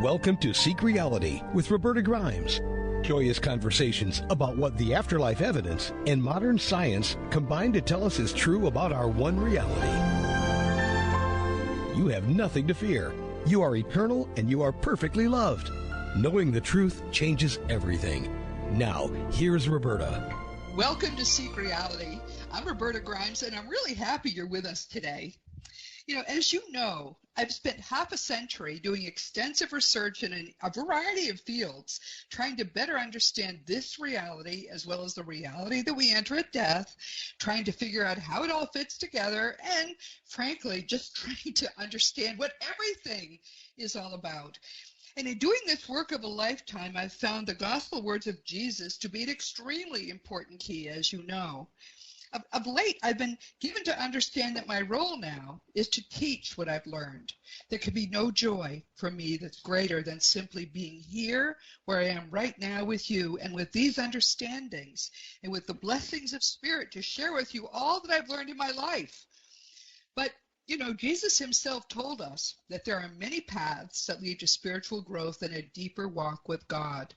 Welcome to Seek Reality with Roberta Grimes. Joyous conversations about what the afterlife evidence and modern science combine to tell us is true about our one reality. You have nothing to fear. You are eternal and you are perfectly loved. Knowing the truth changes everything. Now, here's Roberta. Welcome to Seek Reality. I'm Roberta Grimes, and I'm really happy you're with us today. You know, as you know, I've spent half a century doing extensive research in a variety of fields, trying to better understand this reality as well as the reality that we enter at death, trying to figure out how it all fits together, and frankly, just trying to understand what everything is all about. And in doing this work of a lifetime, I've found the gospel words of Jesus to be an extremely important key, as you know. Of late, I've been given to understand that my role now is to teach what I've learned. There could be no joy for me that's greater than simply being here where I am right now with you, and with these understandings and with the blessings of Spirit to share with you all that I've learned in my life. But, you know, Jesus himself told us that there are many paths that lead to spiritual growth and a deeper walk with God.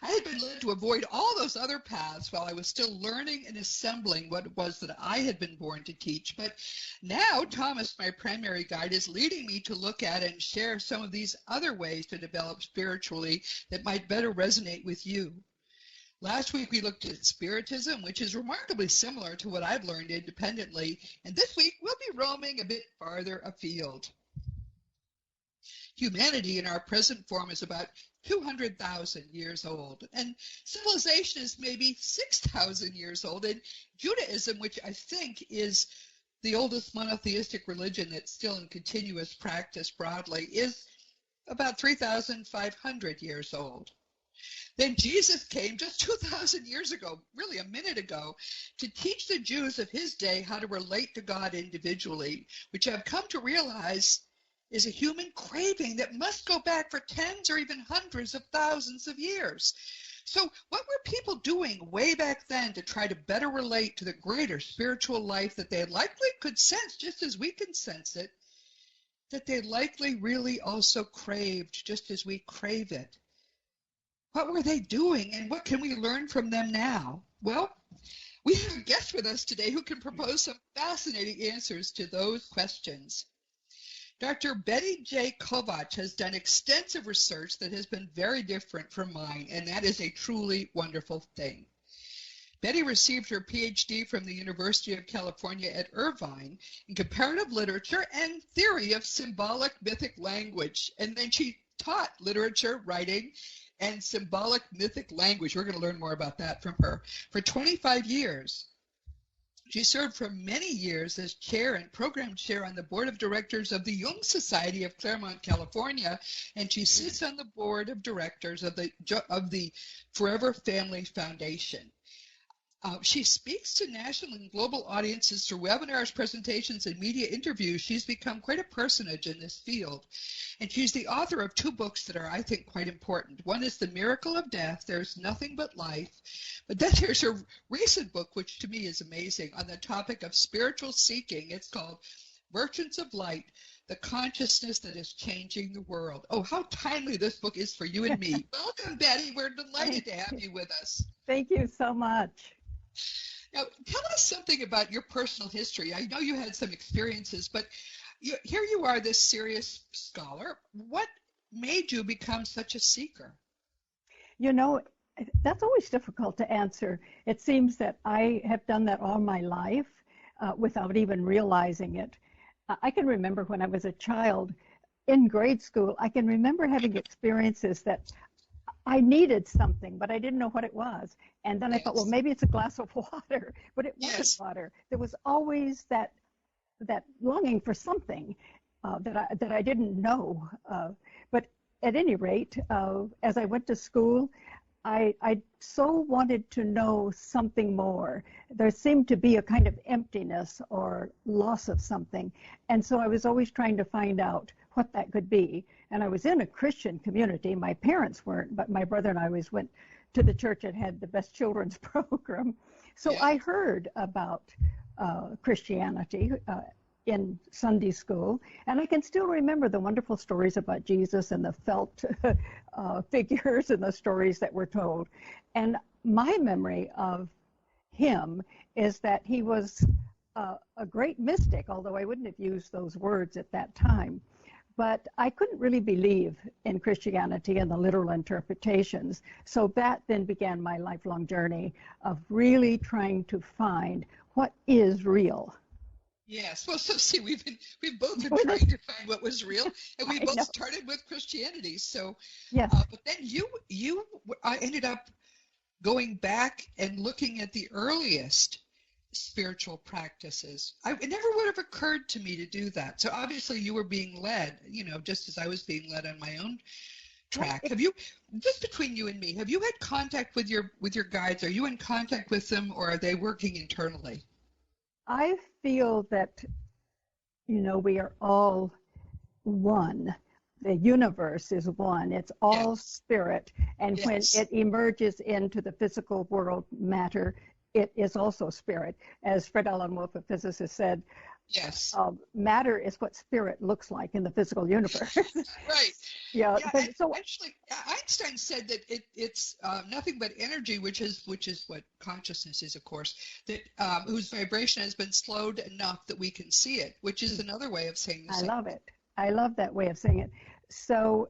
I had been led to avoid all those other paths while I was still learning and assembling what it was that I had been born to teach. But now Thomas, my primary guide, is leading me to look at and share some of these other ways to develop spiritually that might better resonate with you. Last week we looked at Spiritism, which is remarkably similar to what I've learned independently. And this week we'll be roaming a bit farther afield. Humanity in our present form is about 200,000 years old, and civilization is maybe 6,000 years old, and Judaism, which I think is the oldest monotheistic religion that's still in continuous practice broadly, is about 3,500 years old. Then Jesus came just 2,000 years ago, really a minute ago, to teach the Jews of his day how to relate to God individually, which I've come to realize is a human craving that must go back for tens or even hundreds of thousands of years. So what were people doing way back then to try to better relate to the greater spiritual life that they likely could sense just as we can sense it, that they likely really also craved just as we crave it? What were they doing, and what can we learn from them now? Well, we have a guest with us today who can propose some fascinating answers to those questions. Dr. Betty J. Kovacs has done extensive research that has been very different from mine, and that is a truly wonderful thing. Betty received her PhD from the University of California at Irvine in comparative literature and theory of symbolic mythic language, and then she taught literature, writing, and symbolic mythic language. We're going to learn more about that from her for 25 years. She served for many years as chair and program chair on the board of directors of the Jung Society of Claremont, California, and she sits on the board of directors of the Forever Family Foundation. She speaks to national and global audiences through webinars, presentations, and media interviews. She's become quite a personage in this field. And she's the author of two books that are, I think, quite important. One is The Miracle of Death, There's Nothing But Life. But then there's her recent book, which to me is amazing, on the topic of spiritual seeking. It's called Merchants of Light, The Consciousness That Is Changing the World. Oh, how timely this book is for you and me. Welcome, Betty. We're delighted to have you with us. Thank you so much. Now, tell us something about your personal history. I know you had some experiences, but here you are, this serious scholar. What made you become such a seeker? You know, that's always difficult to answer. It seems that I have done that all my life without even realizing it. I can remember when I was a child in grade school, I can remember having experiences that I needed something, but I didn't know what it was. And then I thought, well, maybe it's a glass of water, but it wasn't water. There was always that longing for something that I didn't know. But at any rate, as I went to school, I so wanted to know something more. There seemed to be a kind of emptiness or loss of something. And so I was always trying to find out what that could be. And I was in a Christian community. My parents weren't, but my brother and I always went to the church that had the best children's program. So I heard about Christianity in Sunday school, and I can still remember the wonderful stories about Jesus and the felt figures and the stories that were told. And my memory of him is that he was a great mystic, although I wouldn't have used those words at that time. But I couldn't really believe in Christianity and the literal interpretations. So that then began my lifelong journey of really trying to find what is real. Yes. Well, so see, we've both been trying to find what was real, and we both started with Christianity. So, yes. But then I ended up going back and looking at the earliest spiritual practices. It never would have occurred to me to do that. So obviously you were being led, just as I was being led on my own track. Have you, just between you and me, have you had contact with your guides? Are you in contact with them, or are they working internally? I feel that, we are all one. The universe is one. It's all spirit. And when it emerges into the physical world, matter, it is also spirit. As Fred Alan Wolf, a physicist, said, matter is what spirit looks like in the physical universe. Right. So actually, Einstein said that it's nothing but energy, which is what consciousness is, of course, that whose vibration has been slowed enough that we can see it, which is another way of saying the same. I love it. I love that way of saying it. So,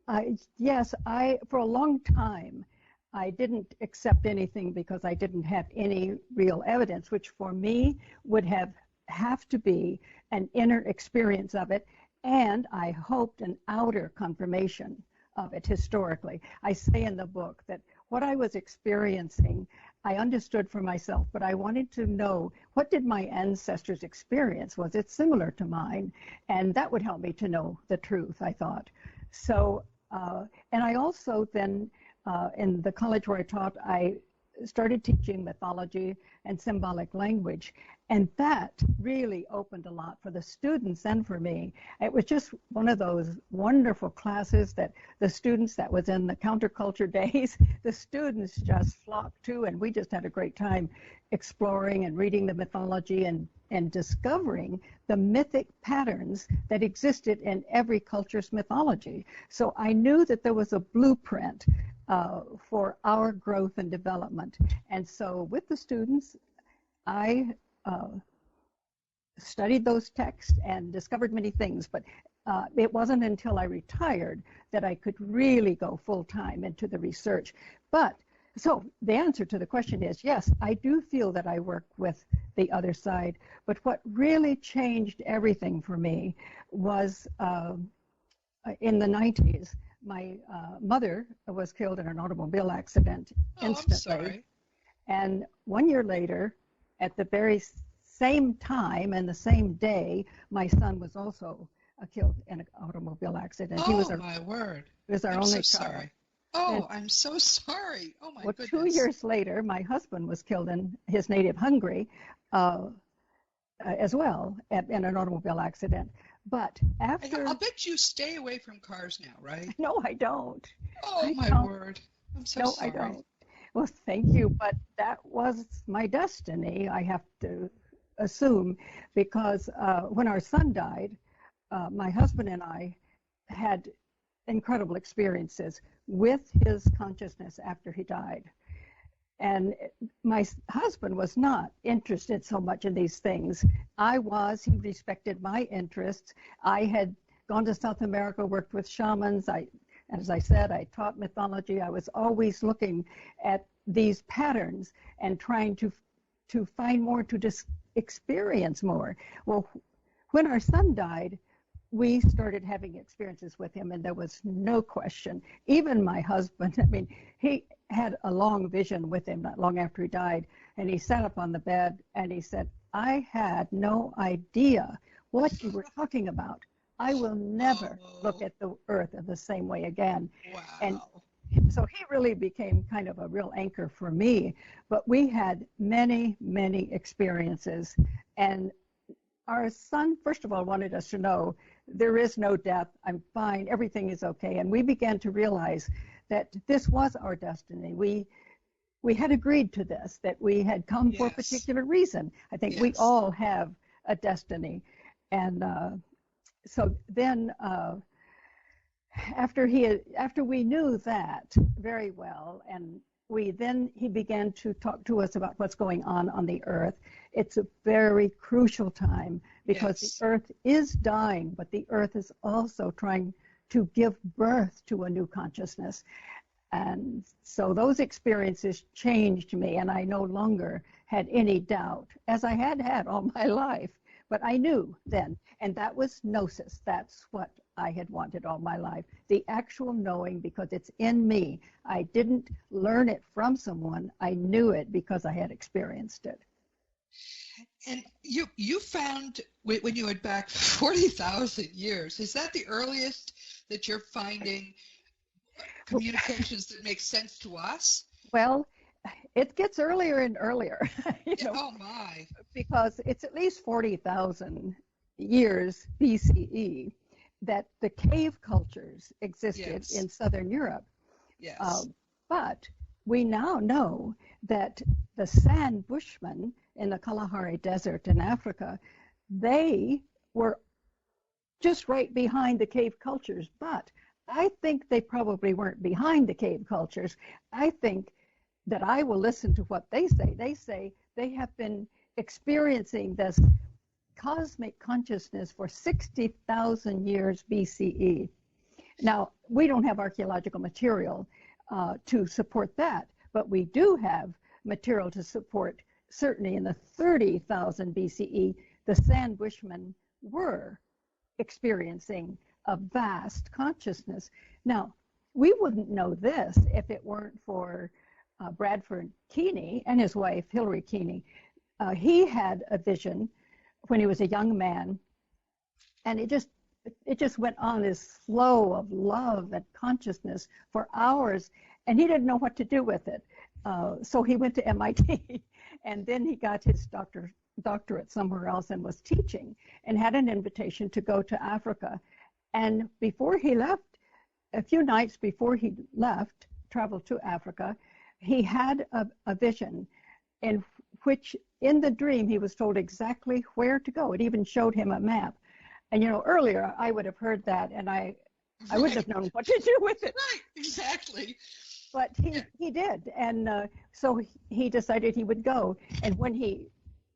for a long time, I didn't accept anything because I didn't have any real evidence, which for me would have to be an inner experience of it, and I hoped an outer confirmation of it historically. I say in the book that what I was experiencing, I understood for myself, but I wanted to know, what did my ancestors experience? Was it similar to mine? And that would help me to know the truth, I thought. So, and I also then, in the college where I taught, I started teaching mythology and symbolic language. And that really opened a lot for the students and for me. It was just one of those wonderful classes that the students, that was in the counterculture days, the students just flocked to, and we just had a great time exploring and reading the mythology and discovering the mythic patterns that existed in every culture's mythology. So I knew that there was a blueprint for our growth and development. And so with the students, I studied those texts and discovered many things, but it wasn't until I retired that I could really go full-time into the research. But so the answer to the question is, yes, I do feel that I work with the other side, but what really changed everything for me was in the 90s, my mother was killed in an automobile accident instantly. I'm sorry. And 1 year later, at the very same time and the same day, my son was also killed in an automobile accident. My word. He was our I'm only so child. sorry. Oh, I'm so sorry. Oh, my goodness. 2 years later, my husband was killed in his native Hungary as well in an automobile accident. But after... I'll bet you stay away from cars now, right? No, I don't. Oh, my word. I'm so sorry. No, I don't. Well, thank you, but that was my destiny, I have to assume, because when our son died, my husband and I had incredible experiences with his consciousness after he died. And my husband was not interested so much in these things. He respected my interests. I had gone to South America, worked with shamans. As I said, I taught mythology. I was always looking at these patterns and trying to find more, to just experience more. Well, when our son died, we started having experiences with him, and there was no question. Even my husband, he had a long vision with him not long after he died, and he sat up on the bed and he said, I had no idea what you were talking about. I will never look at the earth in the same way again. Wow. And so he really became kind of a real anchor for me. But we had many, many experiences. And our son, first of all, wanted us to know there is no death. I'm fine. Everything is okay. And we began to realize that this was our destiny. We had agreed to this, that we had come for a particular reason. I think we all have a destiny. And so then after we knew that very well, and he began to talk to us about what's going on the earth. It's a very crucial time because Yes. the earth is dying, but the earth is also trying to give birth to a new consciousness. And so those experiences changed me, and I no longer had any doubt, as I had all my life. But I knew then, and that was gnosis. That's what I had wanted all my life, the actual knowing, because it's in me. I didn't learn it from someone. I knew it because I had experienced it. And you found, when you went back 40,000 years, is that the earliest that you're finding communications that make sense to us? Well, it gets earlier and earlier, Oh my! because it's at least 40,000 years BCE that the cave cultures existed Yes. in Southern Europe. Yes. But we now know that the Sand Bushmen in the Kalahari Desert in Africa, they were just right behind the cave cultures. But I think they probably weren't behind the cave cultures. I think that I will listen to what they say. They say they have been experiencing this cosmic consciousness for 60,000 years BCE. Now, we don't have archaeological material to support that, but we do have material to support, certainly in the 30,000 BCE, the Sand Bushmen were experiencing a vast consciousness. Now, we wouldn't know this if it weren't for Bradford Keeney and his wife, Hilary Keeney. He had a vision when he was a young man, and it just went on this flow of love and consciousness for hours, and he didn't know what to do with it. So he went to MIT, and then he got his doctorate somewhere else and was teaching, and had an invitation to go to Africa. And before he left, a few nights before he left, traveled to Africa, he had a vision in which, in the dream, he was told exactly where to go. It even showed him a map. And, earlier I would have heard that, and I wouldn't have known what to do with it. Right, exactly. But he did. And so he decided he would go. And when he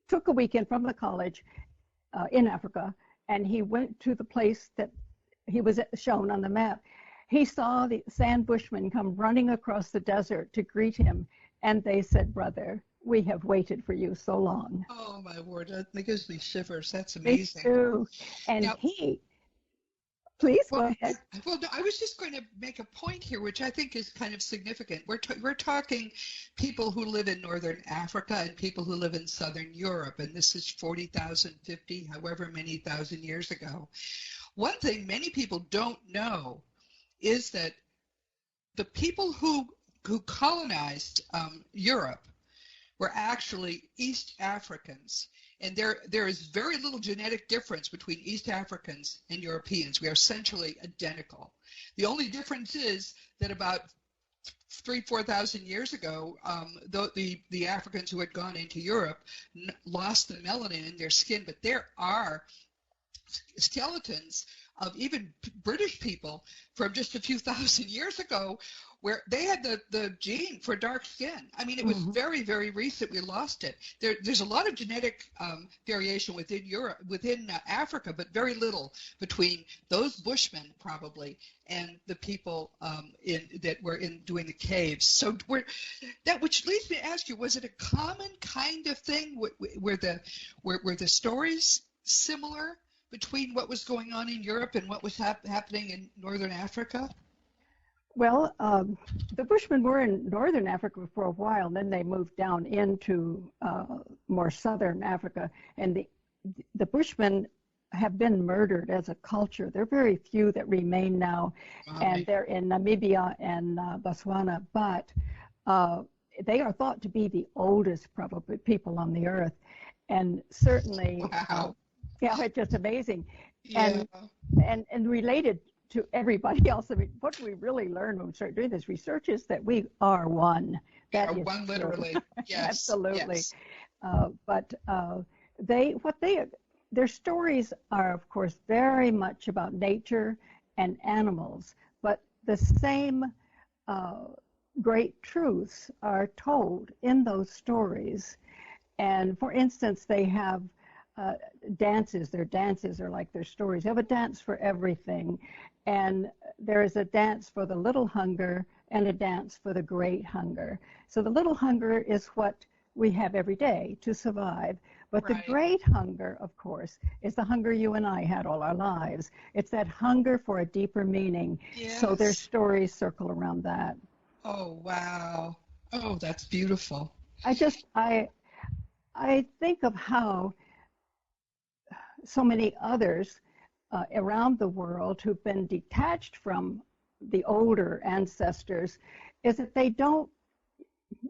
took a weekend from the college in Africa, and he went to the place that he was shown on the map, he saw the Sand Bushmen come running across the desert to greet him. And they said, "Brother, we have waited for you so long." Oh my word, that gives me shivers. That's amazing. Me too. And now, please well, go ahead. Well, no, I was just going to make a point here, which I think is kind of significant. We're talking people who live in Northern Africa and people who live in Southern Europe, and this is 40,000, 50, however many thousand years ago. One thing many people don't know is that the people who colonized Europe were actually East Africans. And there is very little genetic difference between East Africans and Europeans. We are essentially identical. The only difference is that about 4,000 years ago, the Africans who had gone into Europe lost the melanin in their skin, but there are skeletons of even British people from just a few thousand years ago where they had the gene for dark skin. I mean, it was very, very recent. We lost it. There's a lot of genetic variation within Africa, but very little between those Bushmen probably and the people that were doing the caves. So which leads me to ask you: was it a common kind of thing where the stories similar between what was going on in Europe and what was happening in Northern Africa? Well, the Bushmen were in Northern Africa for a while, and then they moved down into more Southern Africa. And the Bushmen have been murdered as a culture. There are very few that remain now, and they're in Namibia and Botswana. But they are thought to be the oldest, probably, people on the earth, and certainly. Wow. Yeah, it's just amazing. Yeah. And related to everybody else. I mean, what we really learn when we start doing this research is that we are one. That is one, literally. Yes. Absolutely. Yes. But their stories are, of course, very much about nature and animals, but the same great truths are told in those stories. And for instance, they have dances. Their dances are like their stories. They have a dance for everything. And there is a dance for the little hunger and a dance for the great hunger. So the little hunger is what we have every day to survive. But Right. the great hunger, of course, is the hunger you and I had all our lives. It's that hunger for a deeper meaning. Yes. So their stories circle around that. Oh, wow. Oh, that's beautiful. I think of how so many others around the world who've been detached from the older ancestors is that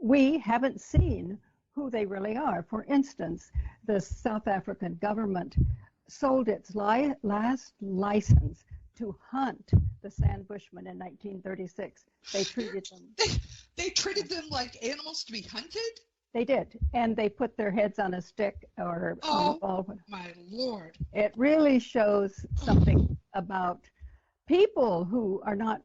we haven't seen who they really are. For instance, the South African government sold its last license to hunt the Sand Bushmen in 1936. They treated them. They treated them like animals to be hunted? They did, and they put their heads on a stick or on a ball. My Lord. It really shows something about people who are not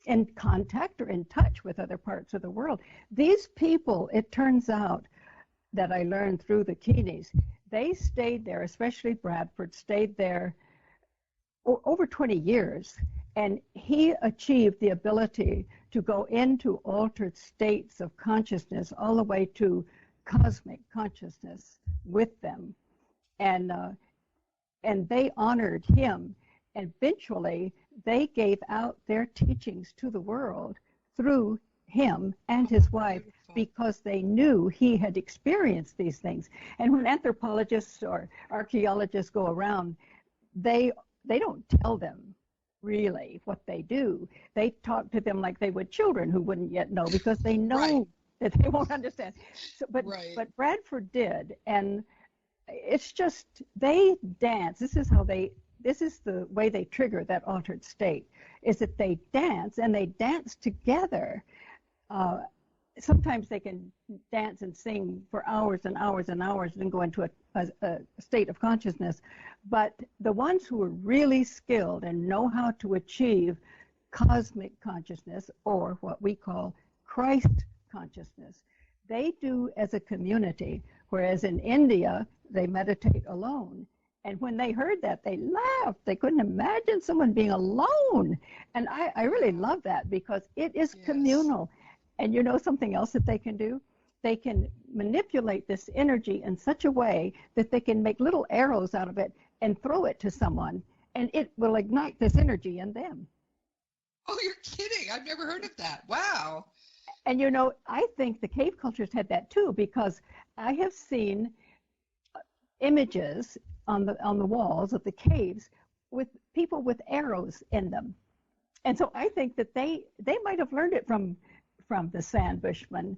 in contact or in touch with other parts of the world. These people, it turns out that I learned through the Keenies, they stayed there, especially Bradford, stayed there over 20 years, and he achieved the ability to go into altered states of consciousness all the way to cosmic consciousness with them. And they honored him. And eventually, they gave out their teachings to the world through him and his wife because they knew he had experienced these things. And when anthropologists or archaeologists go around, they don't tell them really what they do. They talk to them like they would children who wouldn't yet know because they know that they won't understand. So, but Bradford did, and it's just they dance. This is the way they trigger that altered state, is that they dance, and they dance together. Sometimes they can dance and sing for hours and hours and hours and then go into a state of consciousness. But the ones who are really skilled and know how to achieve cosmic consciousness, or what we call Christ consciousness, they do as a community, whereas in India, they meditate alone. And when they heard that, they laughed. They couldn't imagine someone being alone. And I really love that because it is communal. And you know something else that they can do? They can manipulate this energy in such a way that they can make little arrows out of it and throw it to someone, and it will ignite this energy in them. Oh, you're kidding. I've never heard of that. Wow. And you know, I think the cave cultures had that too, because I have seen images on the walls of the caves with people with arrows in them. And so I think that they might have learned it from the Sand Bushmen,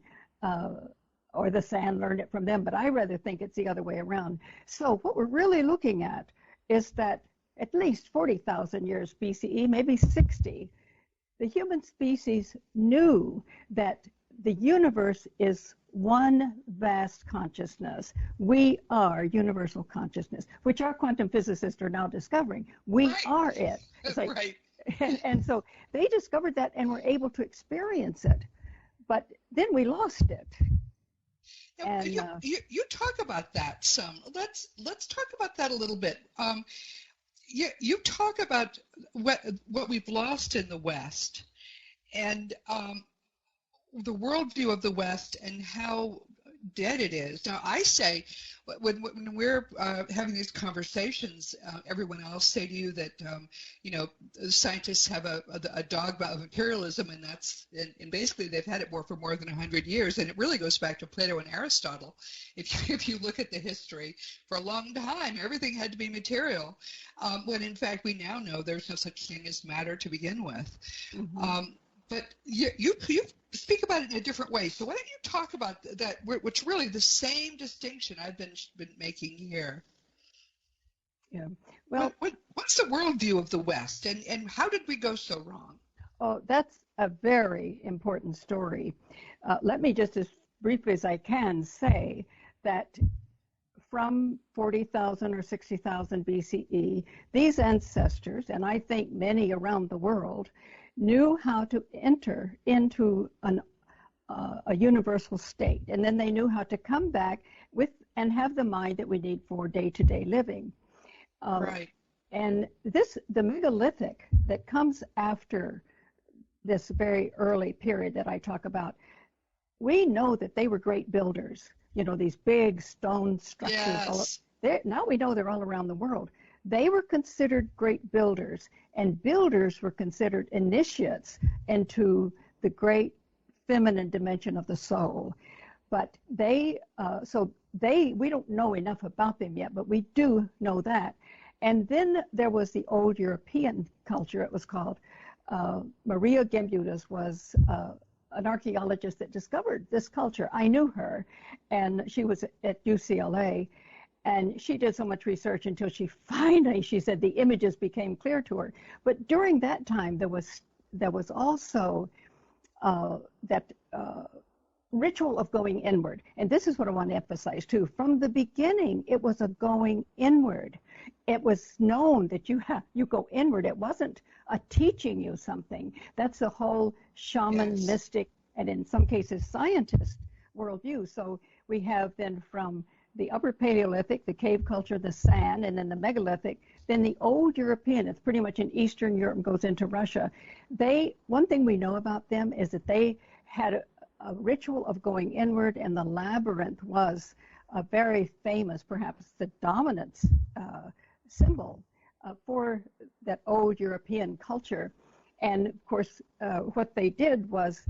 or the sand learned it from them, but I rather think it's the other way around. So what we're really looking at is that at least 40,000 years BCE, maybe 60, the human species knew that the universe is one vast consciousness. We are universal consciousness, which our quantum physicists are now discovering. We are it. It's like, and so they discovered that and were able to experience it. But then we lost it. Now, and, you talk about that some. Let's talk about that a little bit. You talk about what we've lost in the West, and the worldview of the West and how dead it is. Now, I say, when we're having these conversations, everyone else say to you that, scientists have a dogma of imperialism, and basically they've had it for more than 100 years, and it really goes back to Plato and Aristotle. If you look at the history, for a long time, everything had to be material, when in fact we now know there's no such thing as matter to begin with. Mm-hmm. But you speak about it in a different way. So why don't you talk about that, which really the same distinction I've been making here. Yeah. Well, what's the worldview of the West, and how did we go so wrong? Oh, that's a very important story. Let me just, as briefly as I can, say that from 40,000 or 60,000 BCE, these ancestors, and I think many around the world, knew how to enter into a universal state, and then they knew how to come back with and have the mind that we need for day-to-day living. Right. And the megalithic that comes after this very early period that I talk about, we know that they were great builders. You know, these big stone structures. Yes. Now we know they're all around the world. They were considered great builders, and builders were considered initiates into the great feminine dimension of the soul. But we don't know enough about them yet, but we do know that. And then there was the old European culture, it was called. Maria Gembudas was an archaeologist that discovered this culture. I knew her, and she was at UCLA, and she did so much research until she said the images became clear to her. But during that time, there was also that ritual of going inward. And this is what I want to emphasize too. From the beginning, it was a going inward. It was known that you go inward. It wasn't a teaching you something. That's the whole shaman, Yes. mystic, and in some cases scientist worldview. So we have then from the Upper Paleolithic, the cave culture, the sand, and then the megalithic, then the old European. It's pretty much in Eastern Europe and goes into Russia. One thing we know about them is that they had a ritual of going inward, and the labyrinth was a very famous, perhaps the dominant symbol for that old European culture. And of course, what they did was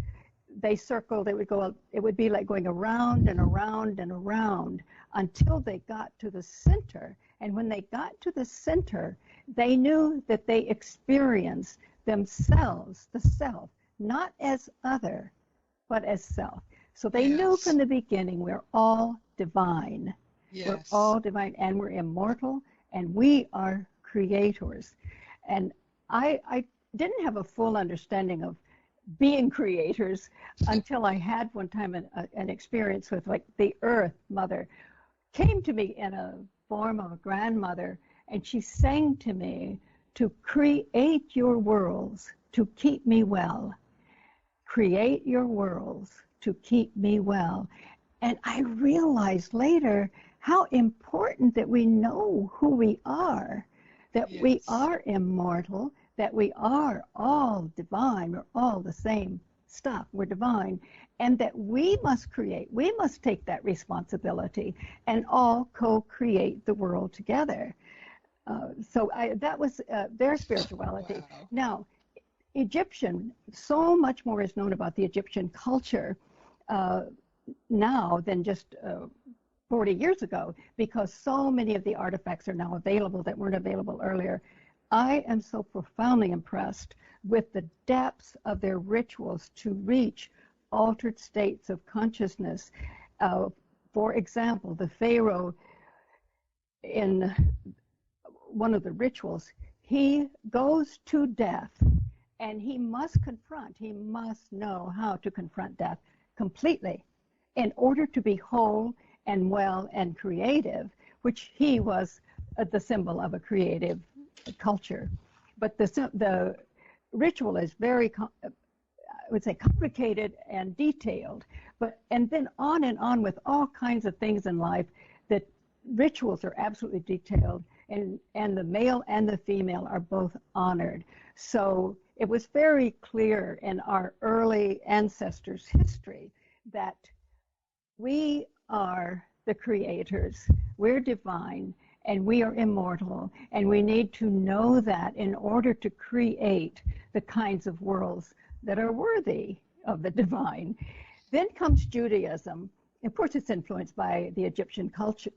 they circled. It would be like going around and around and around until they got to the center. And when they got to the center, they knew that they experienced themselves, the self, not as other, but as self. So they knew from the beginning we're all divine. Yes. We're all divine, and we're immortal, and we are creators. And I didn't have a full understanding of being creators until I had one time an experience with, like, the Earth Mother came to me in a form of a grandmother, and she sang to me to create your worlds to keep me well. Create your worlds to keep me well. And I realized later how important that we know who we are, that we are immortal, that we are all divine, we're all the same stuff, we're divine, and that we must create, we must take that responsibility and all co-create the world together. That was their spirituality. Wow. Now, Egyptian, so much more is known about the Egyptian culture now than just 40 years ago, because so many of the artifacts are now available that weren't available earlier. I am so profoundly impressed with the depths of their rituals to reach altered states of consciousness. For example, the Pharaoh, in one of the rituals, he goes to death, and he must know how to confront death completely in order to be whole and well and creative, which he was the symbol of a creative culture. But the ritual is very, I would say, complicated and detailed. And then on with all kinds of things in life, that rituals are absolutely detailed, and the male and the female are both honored. So it was very clear in our early ancestors' history that we are the creators, we're divine, and we are immortal, and we need to know that in order to create the kinds of worlds that are worthy of the divine. Then comes Judaism. Of course, it's influenced by the Egyptian culture,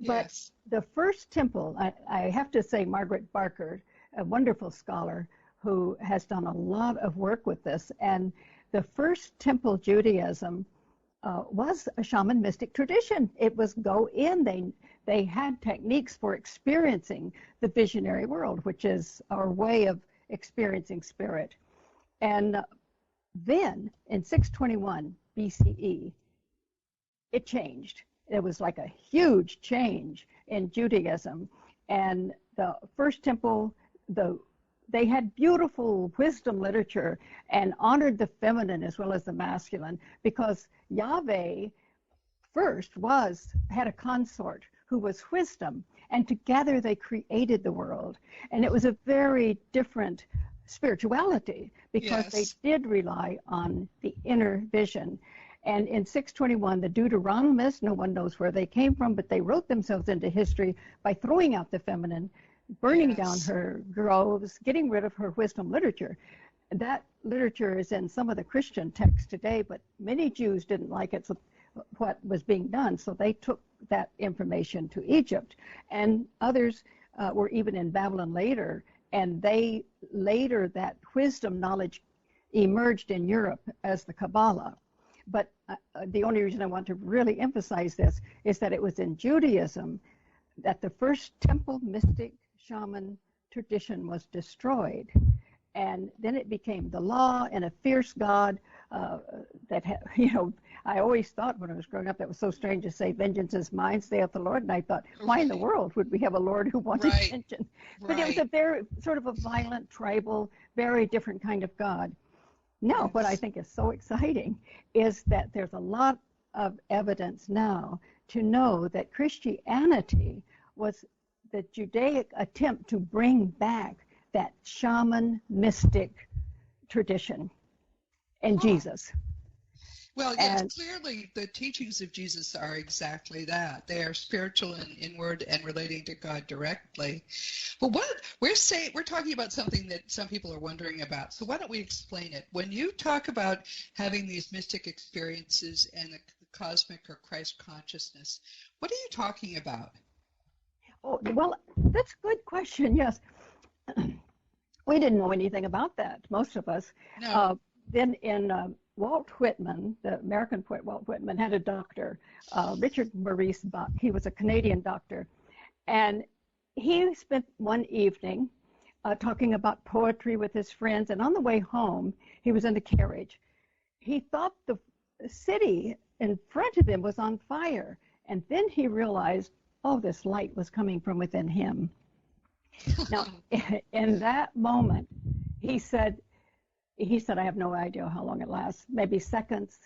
but the first temple, I have to say, Margaret Barker, a wonderful scholar who has done a lot of work with this, and the first temple Judaism was a shaman mystic tradition. It was go in. They had techniques for experiencing the visionary world, which is our way of experiencing spirit. And then in 621 BCE, it changed. it was like a huge change in Judaism. And the first temple, they had beautiful wisdom literature and honored the feminine as well as the masculine, because Yahweh first had a consort who was wisdom, and together they created the world. And it was a very different spirituality, because they did rely on the inner vision. And in 621, the Deuteronomists, no one knows where they came from, but they wrote themselves into history by throwing out the feminine, burning down her groves, getting rid of her wisdom literature. That literature is in some of the Christian texts today, but many Jews didn't like it, so what was being done, so they took that information to Egypt. And others were even in Babylon later, and that wisdom knowledge emerged in Europe as the Kabbalah. But the only reason I want to really emphasize this is that it was in Judaism that the first temple mystic shaman tradition was destroyed. And then it became the law and a fierce God I always thought when I was growing up, that was so strange to say, vengeance is mine, saith the Lord. And I thought, why in the world would we have a Lord who wanted vengeance? But it was a very sort of a violent, tribal, very different kind of God. Now, what I think is so exciting is that there's a lot of evidence now to know that Christianity was the Judaic attempt to bring back that shaman mystic tradition in Jesus. Well, yes, clearly the teachings of Jesus are exactly that. They are spiritual and inward and relating to God directly. But we're talking about something that some people are wondering about. So why don't we explain it? When you talk about having these mystic experiences and the cosmic or Christ consciousness, what are you talking about? Oh, well, that's a good question, yes. We didn't know anything about that, most of us. No. Then in Walt Whitman, the American poet Walt Whitman, had a doctor, Richard Maurice Buck. He was a Canadian doctor. And he spent one evening talking about poetry with his friends. And on the way home, he was in the carriage. He thought the city in front of him was on fire. And then he realized, oh, this light was coming from within him. Now, in that moment, he said, I have no idea how long it lasts, maybe seconds.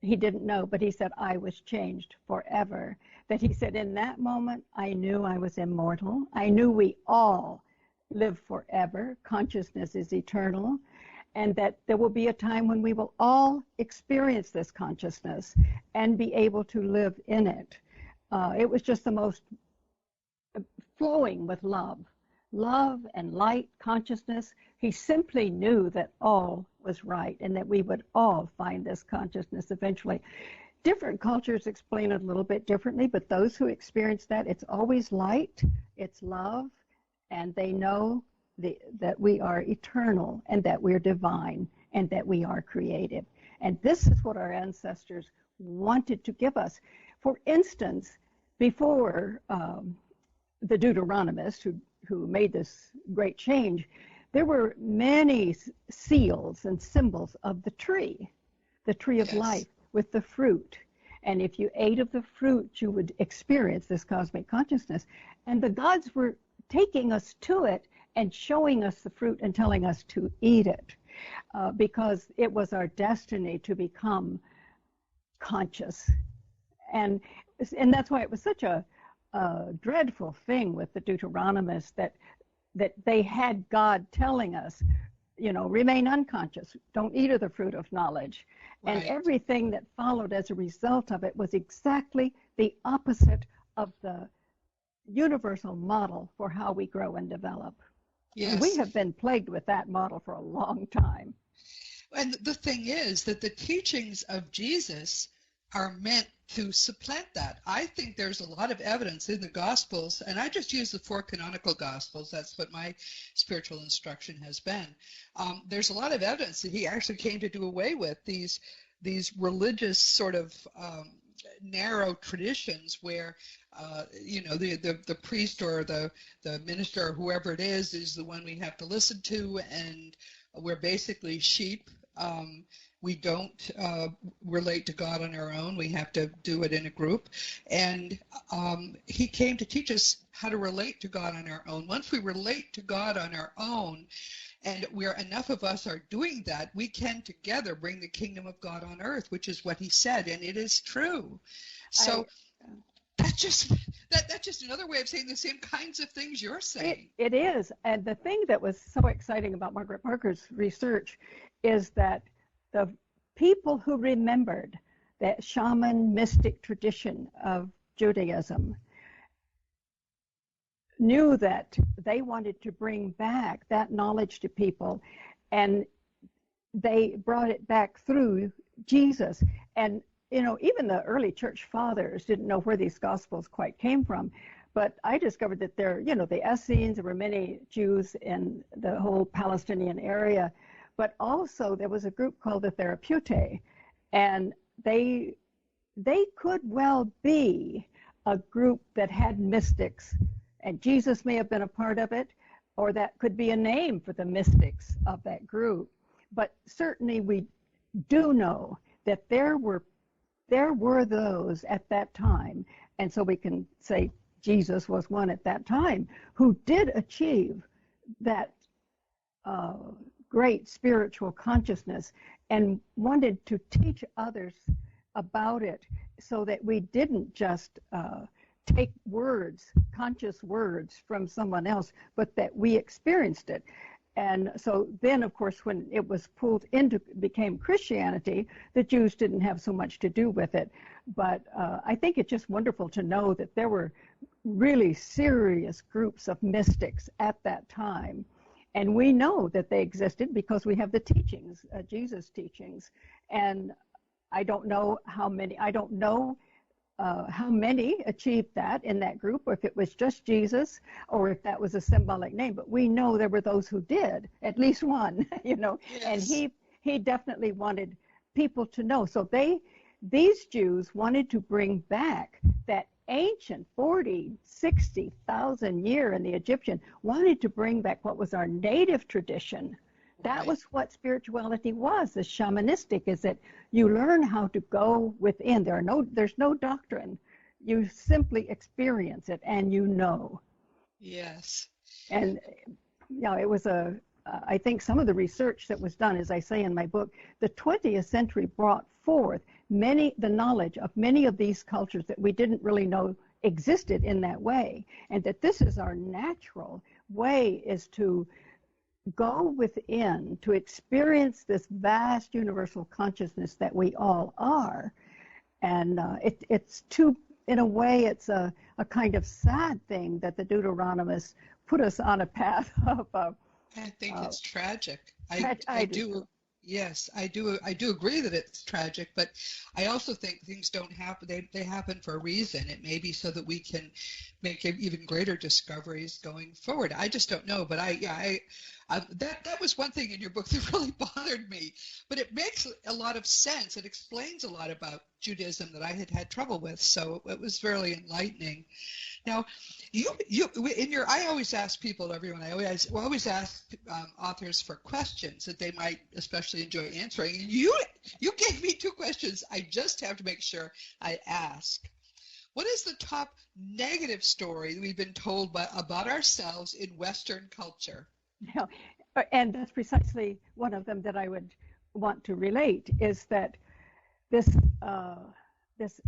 He didn't know, but he said, I was changed forever. That he said, in that moment, I knew I was immortal. I knew we all live forever. Consciousness is eternal. And that there will be a time when we will all experience this consciousness and be able to live in it. It was just the most flowing with love and light, consciousness. He simply knew that all was right and that we would all find this consciousness eventually. Different cultures explain it a little bit differently, but those who experience that, it's always light, it's love, and they know that we are eternal and that we're divine and that we are creative. And this is what our ancestors wanted to give us. For instance, before the Deuteronomists who made this great change, there were many seals and symbols of the tree of life with the fruit. And if you ate of the fruit, you would experience this cosmic consciousness. And the gods were taking us to it and showing us the fruit and telling us to eat it because it was our destiny to become conscious. And that's why it was such a dreadful thing with the Deuteronomists that they had God telling us, remain unconscious, don't eat of the fruit of knowledge. Right. And everything that followed as a result of it was exactly the opposite of the universal model for how we grow and develop. Yes. And we have been plagued with that model for a long time. And the thing is that the teachings of Jesus are meant to supplant that. I think there's a lot of evidence in the Gospels, and I just use the 4 canonical Gospels. That's what my spiritual instruction has been. There's a lot of evidence that he actually came to do away with these religious sort of narrow traditions where, the priest or the minister or whoever it is the one we have to listen to, and we're basically sheep. We don't relate to God on our own. We have to do it in a group. And he came to teach us how to relate to God on our own. Once we relate to God on our own, and where enough of us are doing that, we can together bring the kingdom of God on earth, which is what he said, and it is true. So that's just another way of saying the same kinds of things you're saying. It is. And the thing that was so exciting about Margaret Parker's research is that the people who remembered that shaman mystic tradition of Judaism knew that they wanted to bring back that knowledge to people, and they brought it back through Jesus. And even the early church fathers didn't know where these gospels quite came from, but I discovered that the Essenes, there were many Jews in the whole Palestinian area, but also there was a group called the Therapeutae, and they could well be a group that had mystics, and Jesus may have been a part of it, or that could be a name for the mystics of that group. But certainly we do know that there were those at that time, and so we can say Jesus was one at that time, who did achieve that great spiritual consciousness and wanted to teach others about it, so that we didn't just take words, conscious words from someone else, but that we experienced it. And so then, of course, when it was became Christianity, the Jews didn't have so much to do with it. But I think it's just wonderful to know that there were really serious groups of mystics at that time. And we know that they existed because we have the teachings, Jesus' teachings. And I don't know how many achieved that in that group, or if it was just Jesus, or if that was a symbolic name. But we know there were those who did, at least one, Yes. And he definitely wanted people to know. So these Jews wanted to bring back that ancient 40, 60,000 year in the Egyptian, wanted to bring back what was our native tradition. That was what spirituality was. The shamanistic is that you learn how to go within. There's no doctrine. You simply experience it, and Yes. And it was I think some of the research that was done, as I say in my book, the 20th century brought forth the knowledge of many of these cultures that we didn't really know existed in that way, and that this is our natural way, is to go within, to experience this vast universal consciousness that we all are. And in a way, it's a kind of sad thing that the Deuteronomists put us on a path of I think it's tragic. I do. Yes, I do agree that it's tragic, but I also think things don't happen. They happen for a reason. It may be so that we can make even greater discoveries going forward. I just don't know, but that was one thing in your book that really bothered me. But it makes a lot of sense. It explains a lot about Judaism that I had trouble with. So it was very enlightening. Now, I always ask people, everyone, I always ask authors for questions that they might especially enjoy answering. And you gave me two questions. I just have to make sure I ask. What is the top negative story we've been told about ourselves in Western culture? Yeah, and that's precisely one of them that I would want to relate, is that this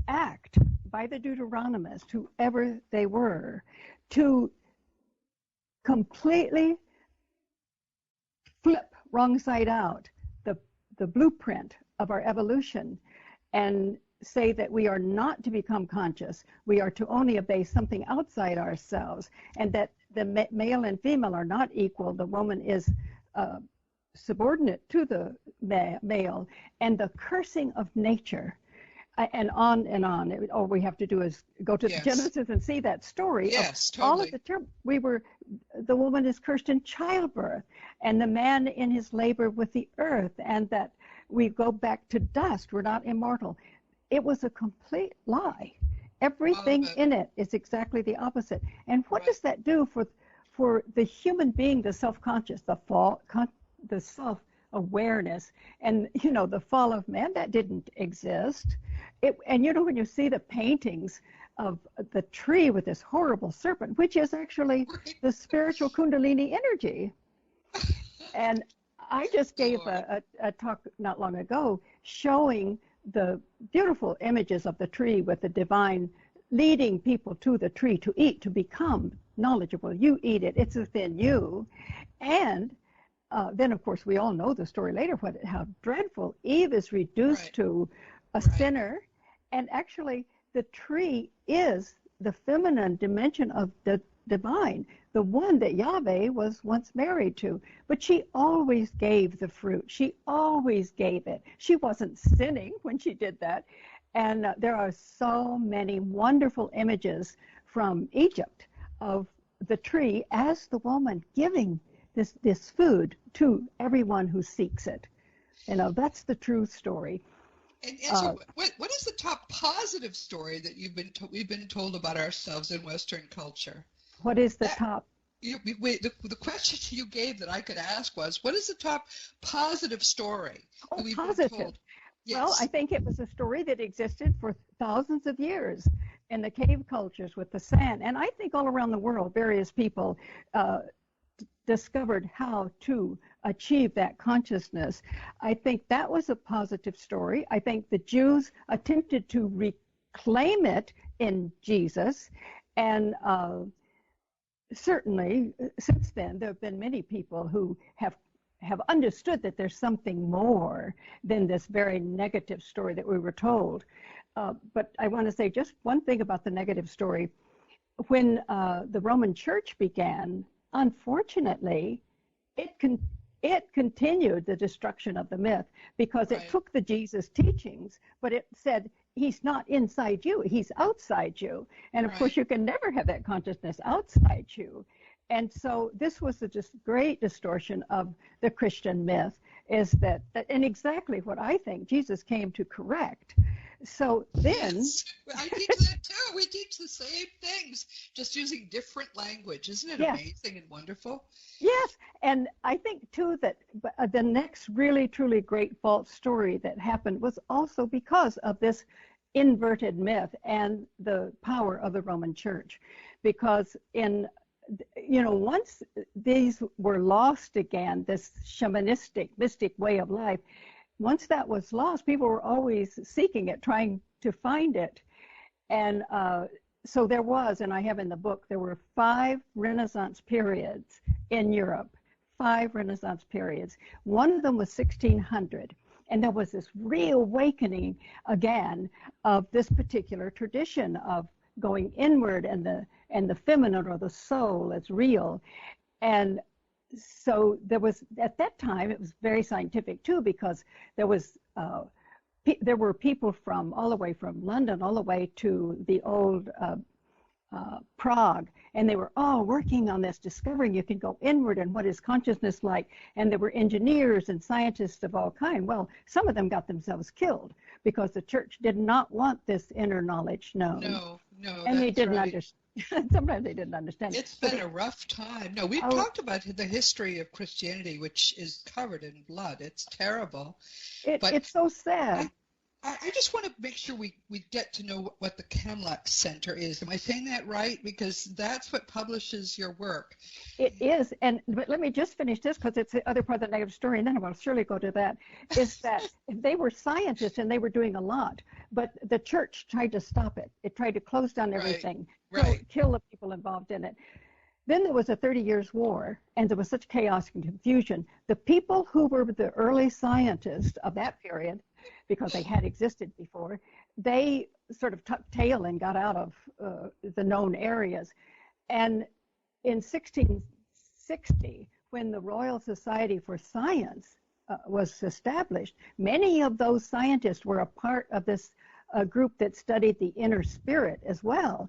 act by the Deuteronomists, whoever they were, to completely flip wrong side out the blueprint of our evolution and say that we are not to become conscious, we are to only obey something outside ourselves, and that the male and female are not equal. The woman is subordinate to the male, and the cursing of nature, and on and on. All we have to do is go to the Genesis and see that story. Yes, of totally. All of the woman is cursed in childbirth, and the man in his labor with the earth, and that we go back to dust. We're not immortal. It was a complete lie. Everything in it is exactly the opposite. And what does that do for the human being, the self-conscious, the self awareness. And, the fall of man, that didn't exist. And, when you see the paintings of the tree with this horrible serpent, which is actually the spiritual Kundalini energy. And I just gave a talk not long ago showing the beautiful images of the tree with the divine leading people to the tree to eat, to become knowledgeable. You eat it, it's within you. And then, of course, we all know the story later, how dreadful. Eve is reduced to a sinner, and actually the tree is the feminine dimension of the divine, the one that Yahweh was once married to. But she always gave the fruit. She always gave it. She wasn't sinning when she did that. And there are so many wonderful images from Egypt of the tree as the woman giving this food to everyone who seeks it. That's the true story. And so what is the top positive story that we've been told about ourselves in Western culture? What is the top? The question you gave that I could ask was, what is the top positive story that we've been told? Yes. Well, I think it was a story that existed for thousands of years in the cave cultures with the sand. And I think all around the world, various people discovered how to achieve that consciousness. I think that was a positive story. I think the Jews attempted to reclaim it in Jesus. And certainly, since then, there have been many people who have understood that there's something more than this very negative story that we were told. But I want to say just one thing about the negative story. When the Roman Church began, unfortunately, it continued the destruction of the myth, because it took the Jesus teachings, but it said, he's not inside you, he's outside you. And of course, you can never have that consciousness outside you. And so this was the great distortion of the Christian myth, is that and exactly what I think Jesus came to correct. So then... Yes, I teach that too. We teach the same things, just using different language. Isn't it amazing and wonderful? Yes, and I think too that the next really, truly great false story that happened was also because of this inverted myth and the power of the Roman Church. Because once these were lost again, this shamanistic, mystic way of life, once that was lost, people were always seeking it, trying to find it. And so there was, and I have in the book, there were 5 Renaissance periods in Europe, 5 Renaissance periods. One of them was 1600. And there was this reawakening again of this particular tradition of going inward, and the feminine, or the soul, is real. And so there was, at that time, it was very scientific too, because there were people from all the way from London all the way to the old Prague, and they were all working on this, discovering you can go inward and what is consciousness like. And there were engineers and scientists of all kinds. Well, some of them got themselves killed because the church did not want this inner knowledge known. No, and they didn't understand. Sometimes they didn't understand. It's been a rough time. No, we've talked about the history of Christianity, which is covered in blood. It's terrible. It's so sad. I just want to make sure we get to know what the Kenlock Center is. Am I saying that right? Because that's what publishes your work. It is. But let me just finish this, because it's the other part of the negative story, and then I will surely go to that, is that they were scientists and they were doing a lot, but the church tried to stop it. It tried to close down everything, kill the people involved in it. Then there was a 30 Years' War, and there was such chaos and confusion. The people who were the early scientists of that period, because they had existed before, they sort of tucked tail and got out of the known areas. And in 1660, when the Royal Society for Science was established, many of those scientists were a part of this group that studied the inner spirit as well.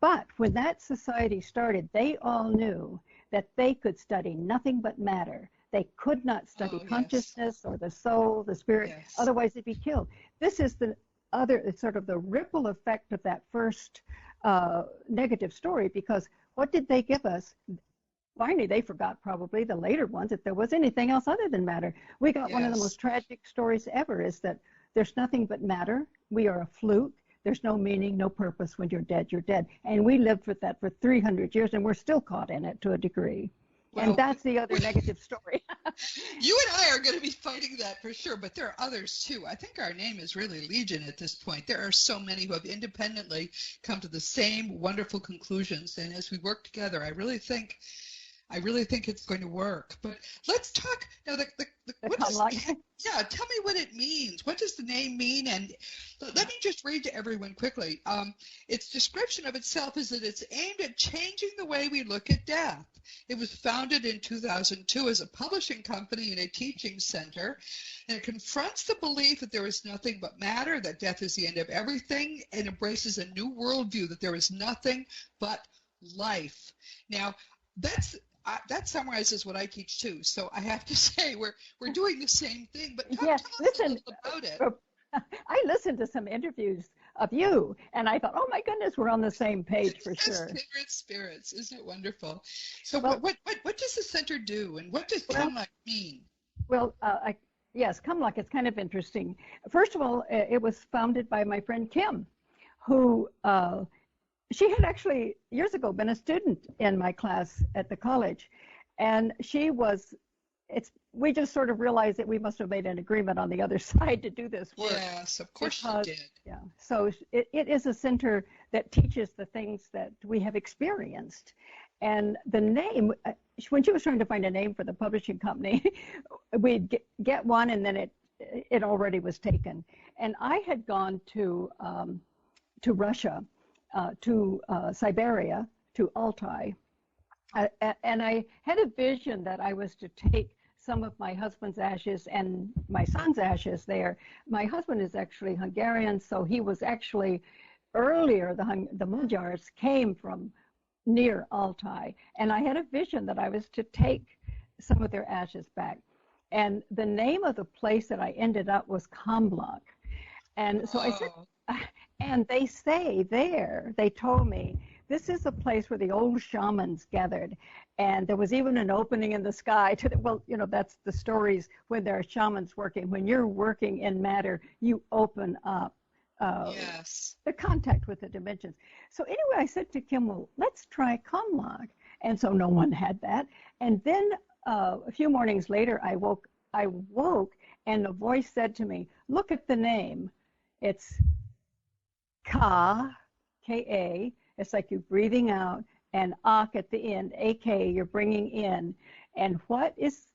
But when that society started, they all knew that they could study nothing but matter. They could not study consciousness or the soul, the spirit, otherwise they'd be killed. This is it's sort of the ripple effect of that first negative story, because what did they give us? Finally, they forgot probably the later ones if there was anything else other than matter. We got one of the Yes. most tragic stories ever is that there's nothing but matter. We are a fluke. There's no meaning, no purpose. When you're dead, you're dead. And we lived with that for 300 years, and we're still caught in it to a degree. And Well, that's the other negative story. you and I are going to be fighting that for sure, but there are others too. I think our name is really legion at this point. There are so many who have independently come to the same wonderful conclusions, and as we work together, I really think it's going to work. But let's talk now. What does, yeah, tell me what it means. What does the name mean? And let me just read to everyone quickly. Its description of itself is that it's aimed at changing the way we look at death. It was founded in 2002 as a publishing company and a teaching center, and it confronts the belief that there is nothing but matter, that death is the end of everything, and embraces a new worldview that there is nothing but life. Now, that summarizes what I teach too. So I have to say we're doing the same thing. But tell us a little about it. I listened to some interviews of you, and I thought, oh my goodness, we're on the same page for sure. Kindred spirits, isn't it wonderful? So what does the center do, and what does Kumlak mean? Well, yes, Kumlak is kind of interesting. First of all, it was founded by my friend Kim, who she had actually years ago been a student in my class at the college, and we just sort of realized that we must have made an agreement on the other side to do this work. Yes, of course you did. Yeah, so it is a center that teaches the things that we have experienced. And the name, when she was trying to find a name for the publishing company, we'd get one, and then it already was taken. And I had gone to Russia, to Siberia, to Altai, and I had a vision that I was to take some of my husband's ashes and my son's ashes there. My husband is actually Hungarian, so he was actually earlier, the Magyars came from near Altai, and I had a vision that I was to take some of their ashes back. And the name of the place that I ended up was Kamlak. And so I said, and they say there, they told me, this is a place where the old shamans gathered, and there was even an opening in the sky to well, that's the stories when there are shamans working. When you're working in matter, you open up the contact with the dimensions. So anyway, I said to Kim, well, let's try Kamlak. And so no one had that. And then a few mornings later, I woke, and the voice said to me, look at the name. It's K-A. It's like you're breathing out, and Ak at the end, A-K, you're bringing in. And what is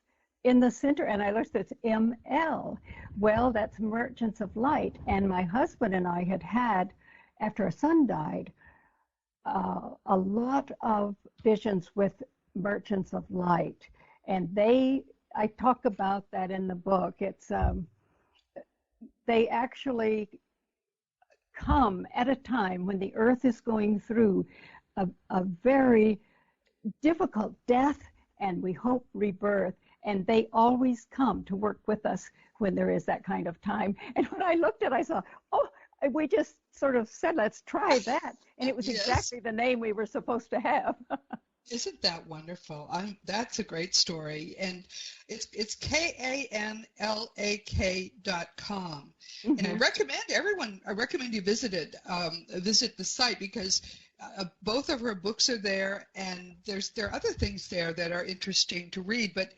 in the center? And I looked, it's M-L. Well, that's Merchants of Light. And my husband and I had, after our son died, a lot of visions with Merchants of Light. And I talk about that in the book. It's they actually come at a time when the earth is going through a very difficult death and we hope rebirth, and they always come to work with us when there is that kind of time. And when I looked at it, I saw, we just sort of said, let's try that, and it was exactly the name we were supposed to have. Isn't that wonderful? That's a great story, and it's KANLAK.com. Mm-hmm. And I recommend you visit the site, because both of her books are there, and there are other things there that are interesting to read. But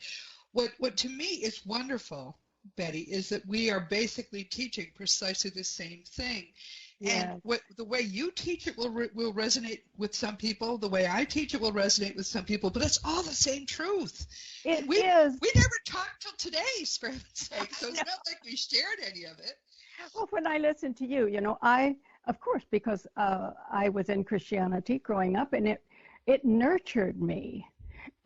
what to me is wonderful, Betty, is that we are basically teaching precisely the same thing. And the way you teach it will resonate with some people. The way I teach it will resonate with some people. But it's all the same truth. It we is. We never talked till today, for heaven's sake. So it's not like we shared any of it. Well, when I listen to you, of course, because I was in Christianity growing up, and it nurtured me.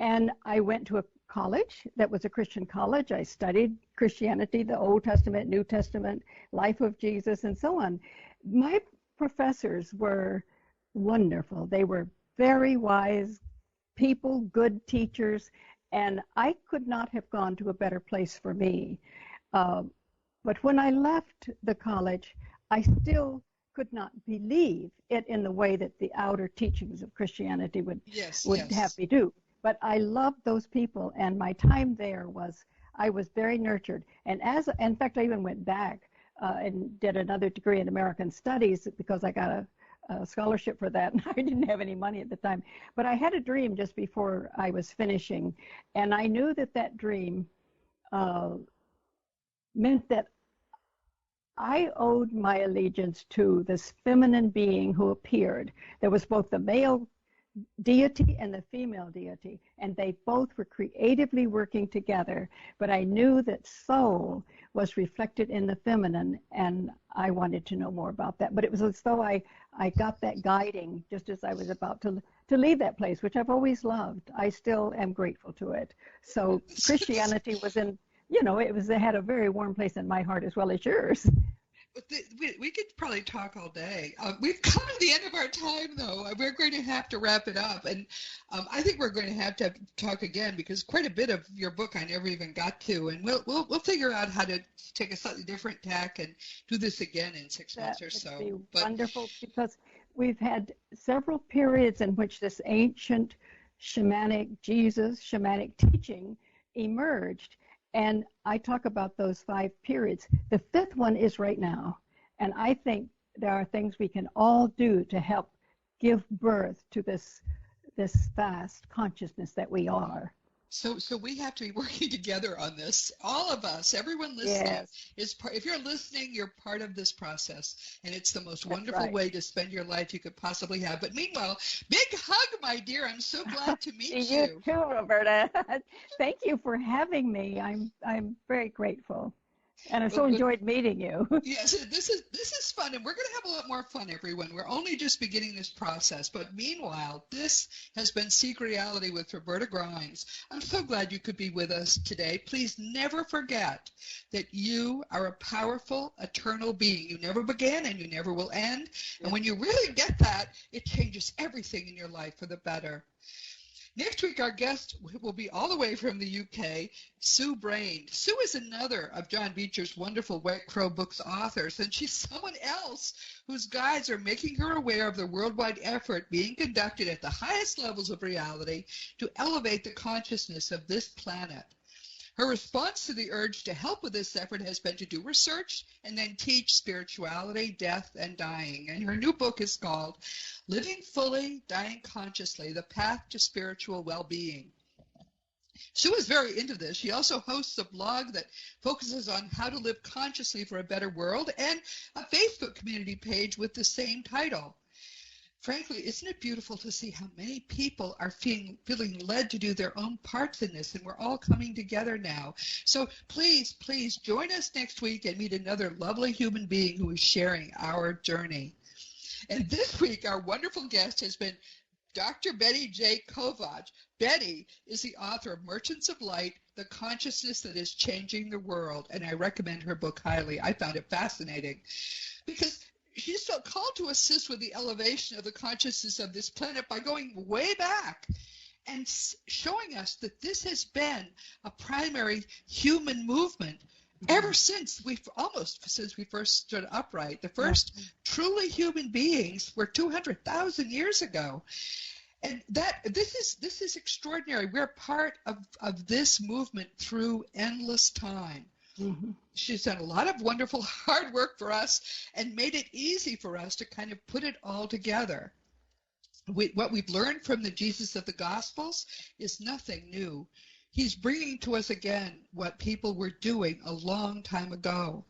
And I went to a college that was a Christian college. I studied Christianity, the Old Testament, New Testament, life of Jesus, and so on. My professors were wonderful. They were very wise people, good teachers, and I could not have gone to a better place for me. But when I left the college, I still could not believe it in the way that the outer teachings of Christianity would have me do. But I loved those people, and my time there I was very nurtured. And in fact, I even went back and did another degree in American Studies because I got a scholarship for that, and I didn't have any money at the time. But I had a dream just before I was finishing, and I knew that dream meant that I owed my allegiance to this feminine being who appeared. There was both the male deity and the female deity, and they both were creatively working together, but I knew that soul was reflected in the feminine, and I wanted to know more about that. But it was as though I got that guiding just as I was about to leave that place, which I've always loved. I still am grateful to it. So Christianity was it had a very warm place in my heart as well as yours. We could probably talk all day. We've come to the end of our time, though. We're going to have to wrap it up. And I think we're going to have talk again because quite a bit of your book I never even got to. And we'll figure out how to take a slightly different tack and do this again in 6 months or so. That would be wonderful, because we've had several periods in which this ancient shamanic teaching emerged. And I talk about those 5 periods. The 5th one is right now. And I think there are things we can all do to help give birth to this vast consciousness that we are. So we have to be working together on this. All of us, everyone listening, is part. If you're listening, you're part of this process, and it's the most wonderful way to spend your life you could possibly have. But meanwhile, big hug, my dear. I'm so glad to meet you. You too, Roberta. Thank you for having me. I'm very grateful. And I so enjoyed meeting you. Yes, this is fun, and we're going to have a lot more fun, everyone. We're only just beginning this process. But meanwhile, this has been Seek Reality with Roberta Grimes. I'm so glad you could be with us today. Please never forget that you are a powerful, eternal being. You never began and you never will end. And when you really get that, it changes everything in your life for the better. Next week, our guest will be all the way from the UK, Sue Brain. Sue is another of John Beecher's wonderful White Crow Books authors, and she's someone else whose guides are making her aware of the worldwide effort being conducted at the highest levels of reality to elevate the consciousness of this planet. Her response to the urge to help with this effort has been to do research and then teach spirituality, death, and dying. And her new book is called Living Fully, Dying Consciously, The Path to Spiritual Well-Being. Sue is very into this. She also hosts a blog that focuses on how to live consciously for a better world and a Facebook community page with the same title. Frankly, isn't it beautiful to see how many people are feeling led to do their own parts in this, and we're all coming together now. So please join us next week and meet another lovely human being who is sharing our journey. And this week, our wonderful guest has been Dr. Betty J. Kovacs. Betty is the author of Merchants of Light, The Consciousness That Is Changing the World, and I recommend her book highly. I found it fascinating because she's felt called to assist with the elevation of the consciousness of this planet by going way back and showing us that this has been a primary human movement ever since we first stood upright. The first truly human beings were 200,000 years ago. And this is extraordinary. We're part of this movement through endless time. Mm-hmm. She's done a lot of wonderful hard work for us and made it easy for us to kind of put it all together. What we've learned from the Jesus of the Gospels is nothing new. He's bringing to us again what people were doing a long time ago.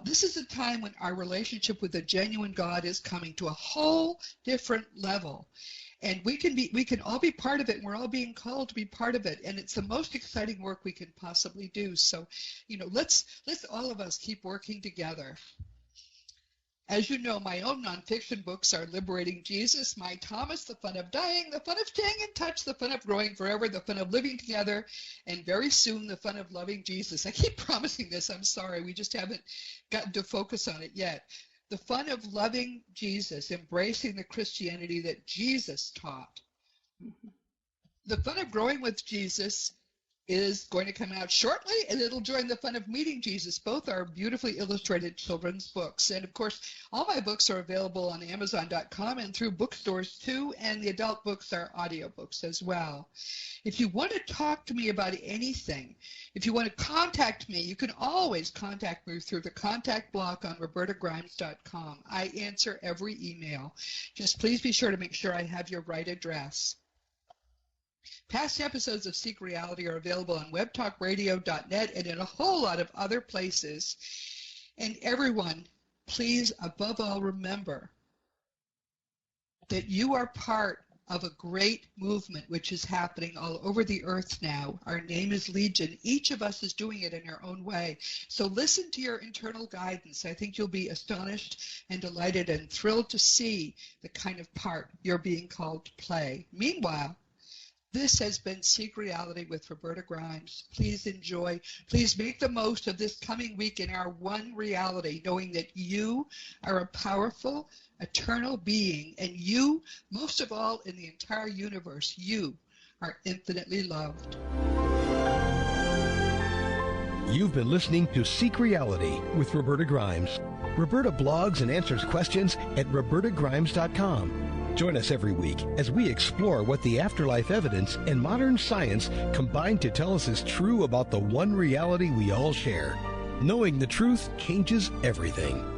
This is a time when our relationship with the genuine God is coming to a whole different level. And we can all be part of it, and we're all being called to be part of it. And it's the most exciting work we can possibly do. So, let's all of us keep working together. As you know, my own nonfiction books are Liberating Jesus, My Thomas, The Fun of Dying, The Fun of Staying in Touch, The Fun of Growing Forever, The Fun of Living Together, and very soon, The Fun of Loving Jesus. I keep promising this. I'm sorry. We just haven't gotten to focus on it yet. The Fun of Loving Jesus, Embracing the Christianity that Jesus taught. The Fun of Growing with Jesus is going to come out shortly, and it'll join the fun of meeting Jesus. Both are beautifully illustrated children's books. And of course, all my books are available on Amazon.com and through bookstores too, and the adult books are audiobooks as well. If you want to talk to me about anything, if you want to contact me, you can always contact me through the contact block on robertagrimes.com. I answer every email. Just please be sure to make sure I have your right address. Past episodes of Seek Reality are available on webtalkradio.net and in a whole lot of other places. And everyone, please, above all, remember that you are part of a great movement which is happening all over the earth now. Our name is Legion. Each of us is doing it in our own way. So listen to your internal guidance. I think you'll be astonished and delighted and thrilled to see the kind of part you're being called to play. Meanwhile, this has been Seek Reality with Roberta Grimes. Please enjoy. Please make the most of this coming week in our one reality, knowing that you are a powerful, eternal being, and you, most of all in the entire universe, you are infinitely loved. You've been listening to Seek Reality with Roberta Grimes. Roberta blogs and answers questions at robertagrimes.com. Join us every week as we explore what the afterlife evidence and modern science combine to tell us is true about the one reality we all share. Knowing the truth changes everything.